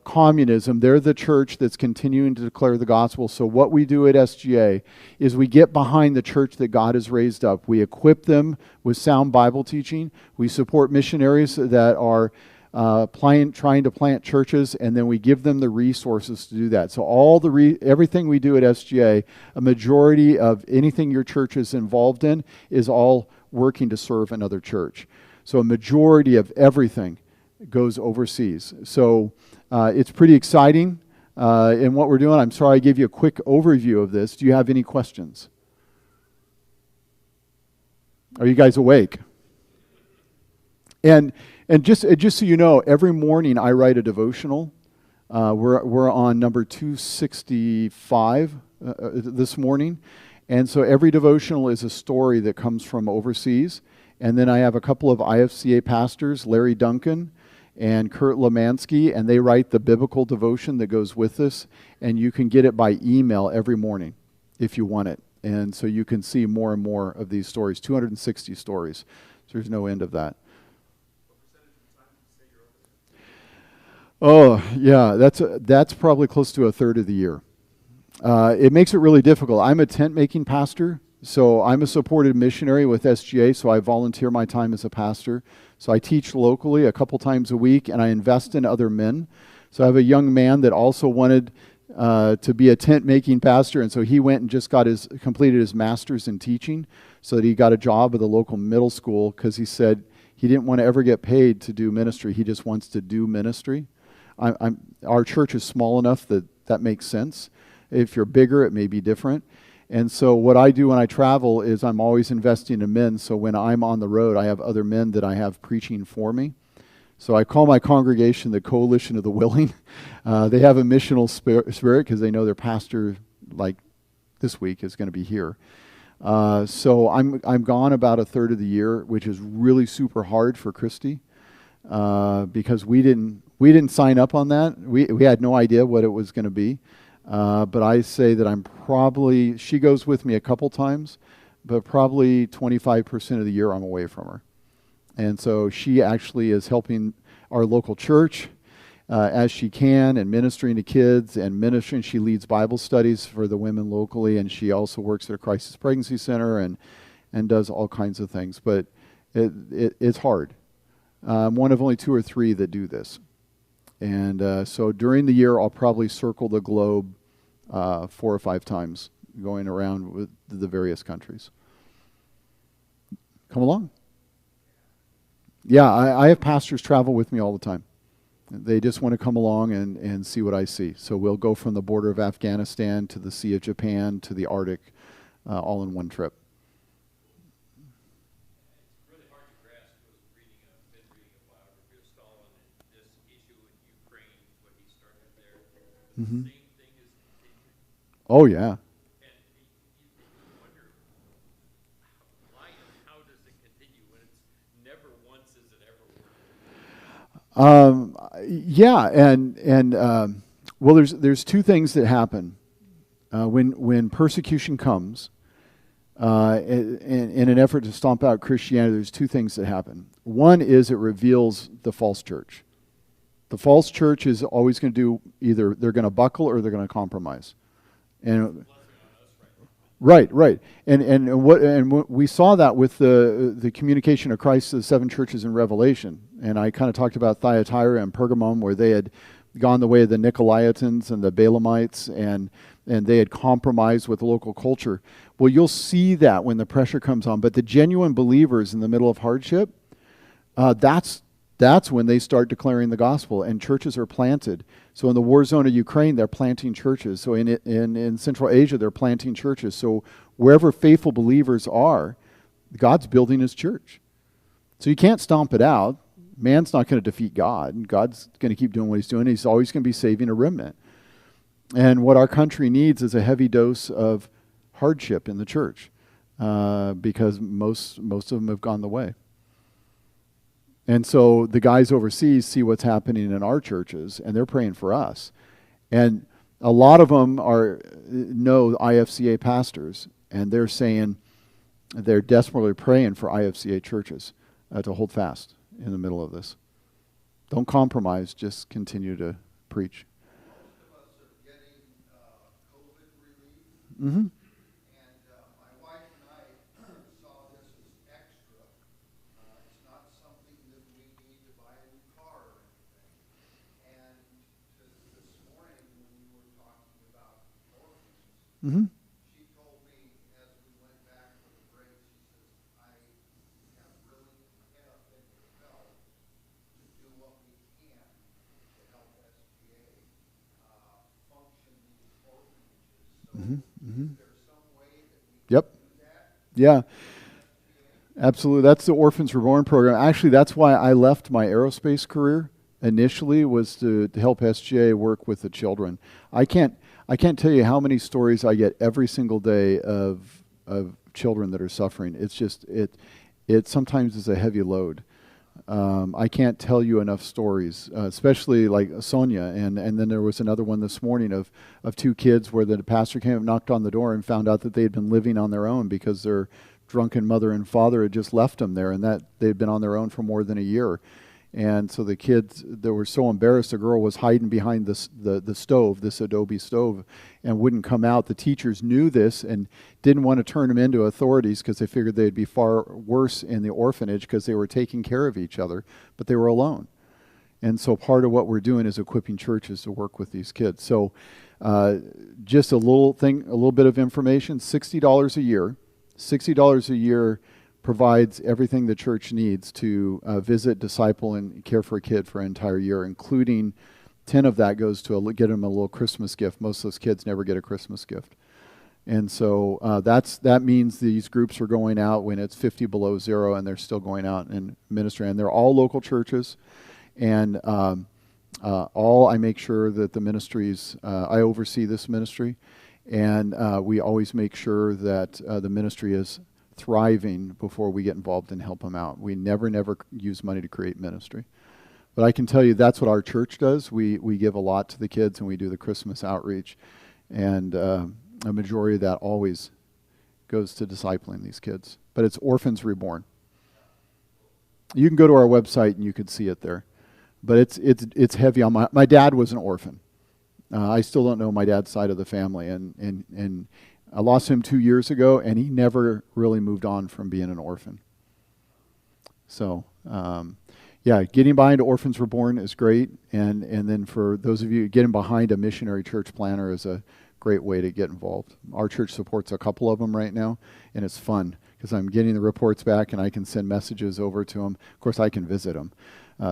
communism. They're the church that's continuing to declare the gospel. So what we do at SGA is we get behind the church that God has raised up. We equip them with sound Bible teaching. We support missionaries that are trying to plant churches, and then we give them the resources to do that. So everything we do at SGA, a majority of anything your church is involved in, is all working to serve another church. So a majority of everything goes overseas. So it's pretty exciting in what we're doing. I'm sorry I gave you a quick overview of this. Do you have any questions? Are you guys awake? And just so you know, every morning I write a devotional. We're on number 265 this morning. And so every devotional is a story that comes from overseas. And then I have a couple of IFCA pastors, Larry Duncan and Kurt Lemansky, and they write the biblical devotion that goes with this. And you can get it by email every morning if you want it. And so you can see more and more of these stories, 260 stories. So there's no end of that. Oh, yeah, that's probably close to a third of the year. It makes it really difficult. I'm a tent-making pastor, so I'm a supported missionary with SGA, so I volunteer my time as a pastor. So I teach locally a couple times a week, and I invest in other men. So I have a young man that also wanted to be a tent-making pastor, and so he went and just completed his master's in teaching, so that he got a job at the local middle school, because he said he didn't want to ever get paid to do ministry. He just wants to do ministry. Our church is small enough that makes sense. If you're bigger, it may be different. And so what I do when I travel is I'm always investing in men. So when I'm on the road, I have other men that I have preaching for me. So I call my congregation the Coalition of the Willing. They have a missional spirit because they know their pastor, like this week, is going to be here. So I'm gone about a third of the year, which is really super hard for Christy because we didn't sign up on that. We had no idea what it was going to be. But I say that she goes with me a couple times, but probably 25% of the year I'm away from her. And so she actually is helping our local church as she can and ministering to kids and ministering. She leads Bible studies for the women locally, and she also works at a crisis pregnancy center and does all kinds of things. But it's hard. I'm one of only 2 or 3 that do this. And so during the year, I'll probably circle the globe 4 or 5 times, going around with the various countries. Come along. Yeah, I have pastors travel with me all the time. They just want to come along and see what I see. So we'll go from the border of Afghanistan to the Sea of Japan to the Arctic, all in one trip. It's really hard to grasp. I was reading a biography of Stalin, and this issue in Ukraine, what he started there, the same thing is continuing. Oh, yeah. And you wonder why and how does it continue when it's never once is it ever worked? Yeah, and well, there's 2 things that happen when persecution comes. In an effort to stomp out Christianity, there's 2 things that happen. One is it reveals the false church. The false church is always going to do either they're going to buckle or they're going to compromise. And right. And we saw that with the communication of Christ to the 7 churches in Revelation. And I kind of talked about Thyatira and Pergamum, where they had gone the way of the Nicolaitans and the Balaamites, and they had compromised with local culture. Well, you'll see that when the pressure comes on. But the genuine believers in the middle of hardship, that's when they start declaring the gospel, and churches are planted. So in the war zone of Ukraine, they're planting churches. So in Central Asia, they're planting churches. So wherever faithful believers are, God's building his church. So you can't stomp it out. Man's not going to defeat God. God's going to keep doing what he's doing. He's always going to be saving a remnant. And what our country needs is a heavy dose of hardship in the church because most of them have gone the way. And so the guys overseas see what's happening in our churches, and they're praying for us. And a lot of them know IFCA pastors, and they're saying they're desperately praying for IFCA churches to hold fast in the middle of this. Don't compromise, just continue to preach. Most of us are getting COVID relief. Mm-hmm. And my wife and I saw this as extra. It's not something that we need to buy a new car or anything. And this morning when you were talking about orphans, Mm-hmm. she told me as we went back for the break, she says, I have really pent up interest Is there some way that we Yep. can do that? Yeah. Absolutely. That's the Orphans Reborn program. Actually, that's why I left my aerospace career initially, was to help SGA work with the children. I can't tell you how many stories I get every single day of children that are suffering. It's just, it sometimes is a heavy load. I can't tell you enough stories, especially like Sonia, and then there was another one this morning of two kids where the pastor came and knocked on the door and found out that they had been living on their own because their drunken mother and father had just left them there, and that they'd been on their own for more than a year. And so the kids, they were so embarrassed. The girl was hiding behind the stove, this adobe stove, and wouldn't come out. The teachers knew this and didn't want to turn them into authorities because they figured they'd be far worse in the orphanage because they were taking care of each other, but they were alone. And so part of what we're doing is equipping churches to work with these kids. So just a little bit of information, $60 a year. $60 a year provides everything the church needs to visit, disciple, and care for a kid for an entire year, including 10 of that goes to get them a little Christmas gift. Most of those kids never get a Christmas gift. And so that means these groups are going out when it's 50 below zero, and they're still going out and ministering. And they're all local churches. And I make sure that the ministries, I oversee this ministry, and we always make sure that the ministry is thriving before we get involved and help them out. We never use money to create ministry. But I can tell you that's what our church does. We give a lot to the kids, and we do the Christmas outreach. And a majority of that always goes to discipling these kids. But it's Orphans Reborn. You can go to our website and you can see it there. But it's heavy on my dad was an orphan. I still don't know my dad's side of the family, and I lost him 2 years ago, and he never really moved on from being an orphan. So, getting behind Orphans Reborn is great, and then for those of you, getting behind a missionary church planner is a great way to get involved. Our church supports a couple of them right now, and it's fun because I'm getting the reports back, and I can send messages over to them. Of course, I can visit them,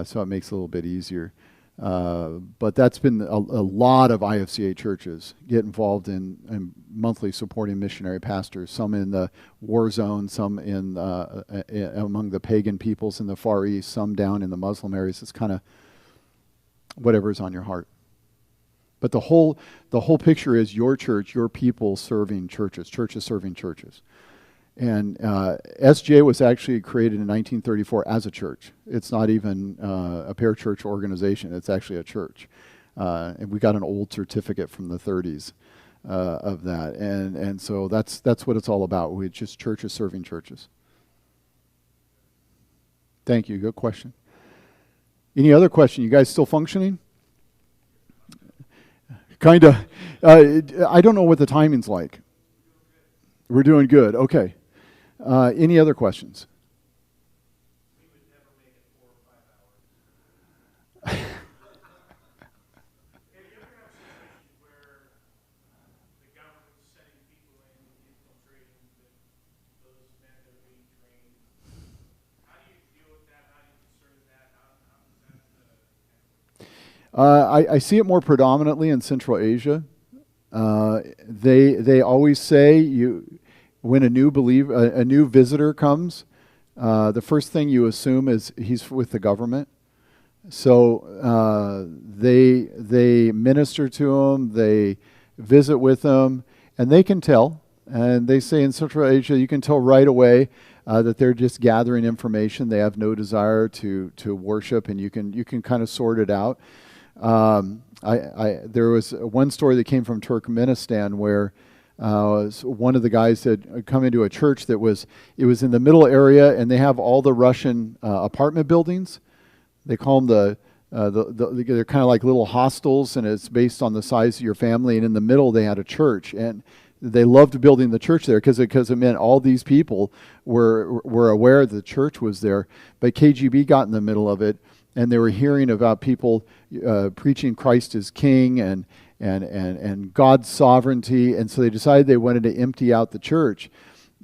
so it makes it a little bit easier. But that's been a lot of IFCA churches get involved in monthly supporting missionary pastors, some in the war zone, some in among the pagan peoples in the Far East, some down in the Muslim areas. It's kind of whatever's on your heart. But the whole picture is your church, your people serving churches serving churches. And SJ was actually created in 1934 as a church. It's not even a parachurch organization. It's actually a church. And we got an old certificate from the 30s of that. And so that's what it's all about. We're just churches serving churches. Thank you. Good question. Any other question? You guys still functioning? Kind of. I don't know what the timing's like. We're doing good. Okay. Any other questions? We would never make it 4 or 5 hours. Have you ever had situations where the government's sending people in, infiltrating those men that are being trained? How do you deal with that? How do you discern that? How does that I see it more predominantly in Central Asia. They always say when a new visitor comes, the first thing you assume is he's with the government. So they minister to him, they visit with them, and they can tell. And they say in Central Asia, you can tell right away that they're just gathering information. They have no desire to worship, and you can kind of sort it out. There was one story that came from Turkmenistan where one of the guys had come into a church it was in the middle area, and they have all the Russian apartment buildings. They call them they're kind of like little hostels, and it's based on the size of your family. And in the middle, they had a church, and they loved building the church there because it meant all these people were aware the church was there. But KGB got in the middle of it, and they were hearing about people preaching Christ as King and God's sovereignty, and so they decided they wanted to empty out the church.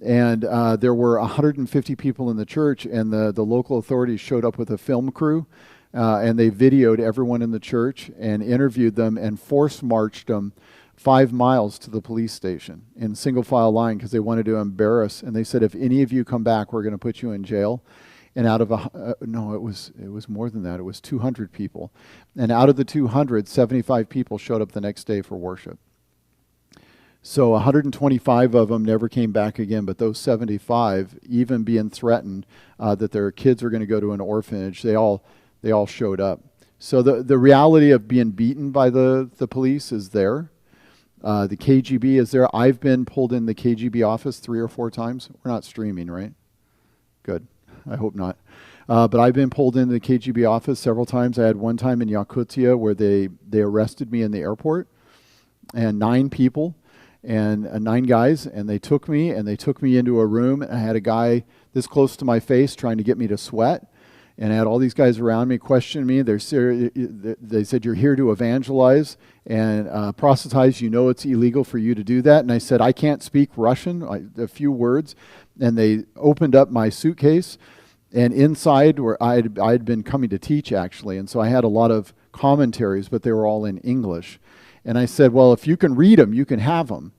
And there were 150 people in the church, and the local authorities showed up with a film crew, and they videoed everyone in the church and interviewed them and force-marched them 5 miles to the police station in single file line because they wanted to embarrass. And they said, if any of you come back, we're going to put you in jail. And out of no, it was more than that. It was 200 people. And out of the 200, 75 people showed up the next day for worship. So 125 of them never came back again, but those 75, even being threatened that their kids were going to go to an orphanage, they all showed up. So the reality of being beaten by the police is there. The KGB is there. I've been pulled in the KGB office 3 or 4 times. We're not streaming, right? Good. I hope not. But I've been pulled into the KGB office several times. I had one time in Yakutia where they arrested me in the airport, and 9 people and 9 guys, and they took me into a room. And I had a guy this close to my face trying to get me to sweat, and I had all these guys around me questioning me. They said, you're here to evangelize and proselytize. You know it's illegal for you to do that. And I said, I can't speak Russian, a few words. And they opened up my suitcase, and inside where I'd been coming to teach, actually. And so I had a lot of commentaries, but they were all in English. And I said, well, if you can read them, you can have them.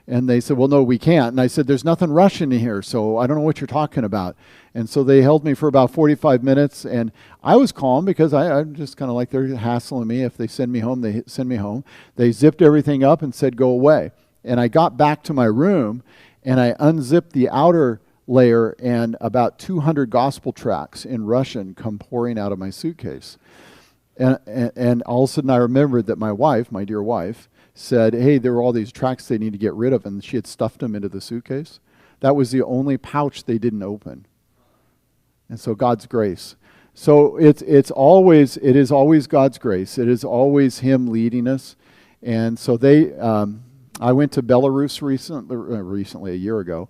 And they said, well, no, we can't. And I said, there's nothing Russian in here, so I don't know what you're talking about. And so they held me for about 45 minutes, and I was calm because I'm just kind of like they're hassling me. If they send me home, they send me home. They zipped everything up and said, go away. And I got back to my room, and I unzipped the outer layer, and about 200 gospel tracts in Russian come pouring out of my suitcase. And all of a sudden I remembered that my wife, my dear wife, said, hey, there were all these tracts they need to get rid of, and she had stuffed them into the suitcase. That was the only pouch they didn't open. And so God's grace. So it is always God's grace. It is always Him leading us. And so I went to Belarus recently, a year ago,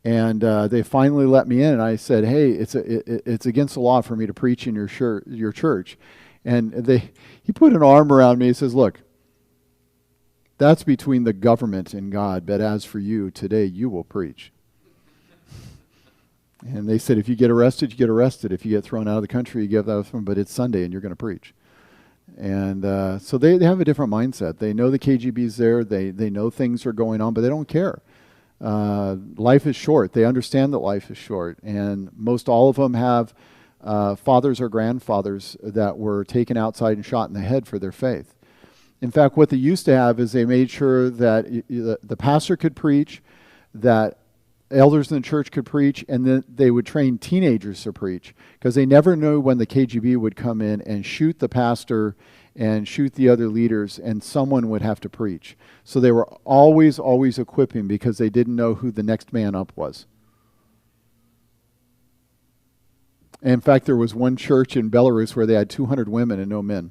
and they finally let me in. And I said, hey, it's against the law for me to preach in your church. And he put an arm around me. He says, look, that's between the government and God, but as for you, today you will preach. And they said, if you get arrested, you get arrested. If you get thrown out of the country, you get out of the but it's Sunday and you're going to preach. And so they have a different mindset. They know the KGB's there. They know things are going on, but they don't care. Life is short. They understand that life is short. And most all of them have fathers or grandfathers that were taken outside and shot in the head for their faith. In fact, what they used to have is they made sure that the pastor could preach, that elders in the church could preach, and then they would train teenagers to preach, because they never knew when the KGB would come in and shoot the pastor and shoot the other leaders, and someone would have to preach. So they were always equipping, because they didn't know who the next man up was. And in fact, there was one church in Belarus where they had 200 women and no men.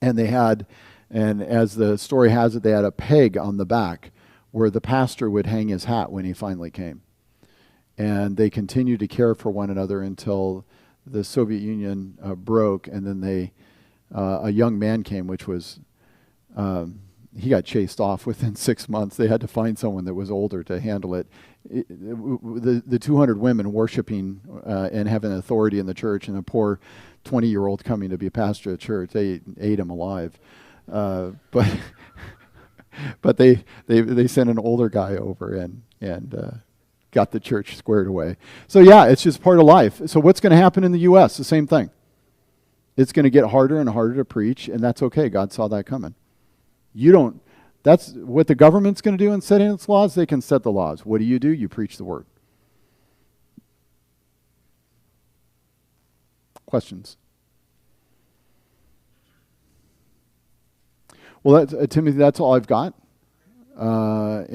And and as the story has it, they had a peg on the back where the pastor would hang his hat when he finally came. And they continued to care for one another until the Soviet Union broke, and then a young man came, which was, he got chased off within 6 months. They had to find someone that was older to handle it. The 200 women worshiping and having authority in the church, and a poor 20-year-old coming to be a pastor at church, they ate him alive. But they sent an older guy over and got the church squared away. So yeah, it's just part of life. So what's going to happen in the U.S.? The same thing. It's going to get harder and harder to preach, and that's okay. God saw that coming. That's what the government's going to do in setting its laws. They can set the laws. What do? You preach the word. Questions? Well, Timothy, that's all I've got. But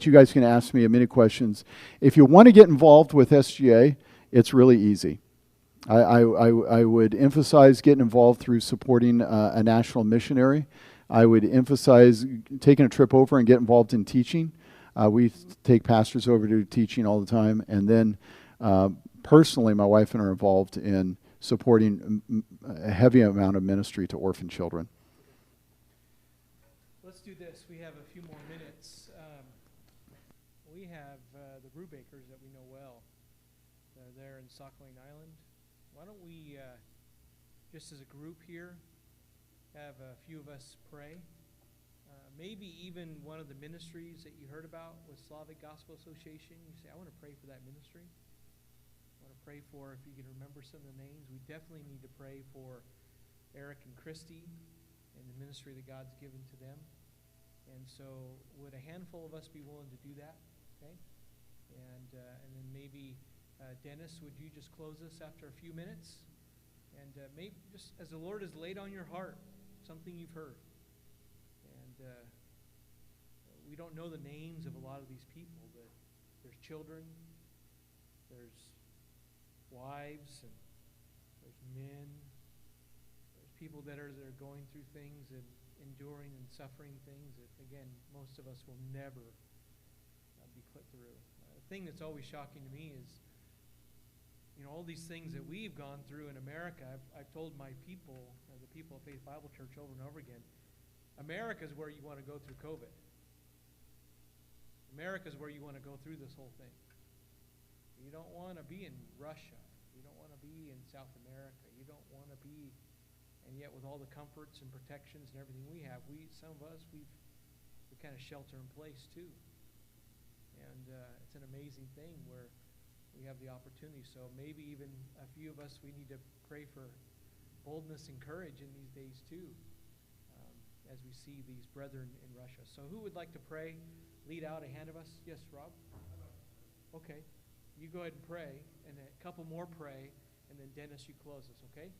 you guys can ask me many questions. If you want to get involved with SGA, it's really easy. I would emphasize getting involved through supporting a national missionary. I would emphasize taking a trip over and get involved in teaching. We take pastors over to teaching all the time. And then personally, my wife and I are involved in supporting a heavy amount of ministry to orphan children. Let's do this. We have a few more minutes. We have the Brubakers that we know well. They're there in Sakhalin Island. Why don't we, just as a group here, have a few of us pray, maybe even one of the ministries that you heard about with Slavic Gospel Association. You say, I want to pray for that ministry. I want to pray for, if you can remember some of the names, we definitely need to pray for Eric and Christy and the ministry that God's given to them. And so would a handful of us be willing to do that? Okay? And then maybe, Dennis, would you just close us after a few minutes? And maybe just as the Lord has laid on your heart, something you've heard. And we don't know the names of a lot of these people, but there's children, there's wives, and there's men, there's people that are going through things and enduring and suffering things that, again, most of us will never be put through. The thing that's always shocking to me is, all these things that we've gone through in America. I've told my people, the people of Faith Bible Church, over and over again, America's where you want to go through COVID. America's where you want to go through this whole thing. You don't want to be in Russia. You don't want to be in South America. You don't want to be, and yet with all the comforts and protections and everything we have, some of us, we kind of shelter in place too. And it's an amazing thing where we have the opportunity. So maybe even a few of us, we need to pray for boldness and courage in these days too, as we see these brethren in Russia. So who would like to pray? Lead out ahead of us. Yes, Rob? Okay. You go ahead and pray, and a couple more pray, and then Dennis, you close us, okay?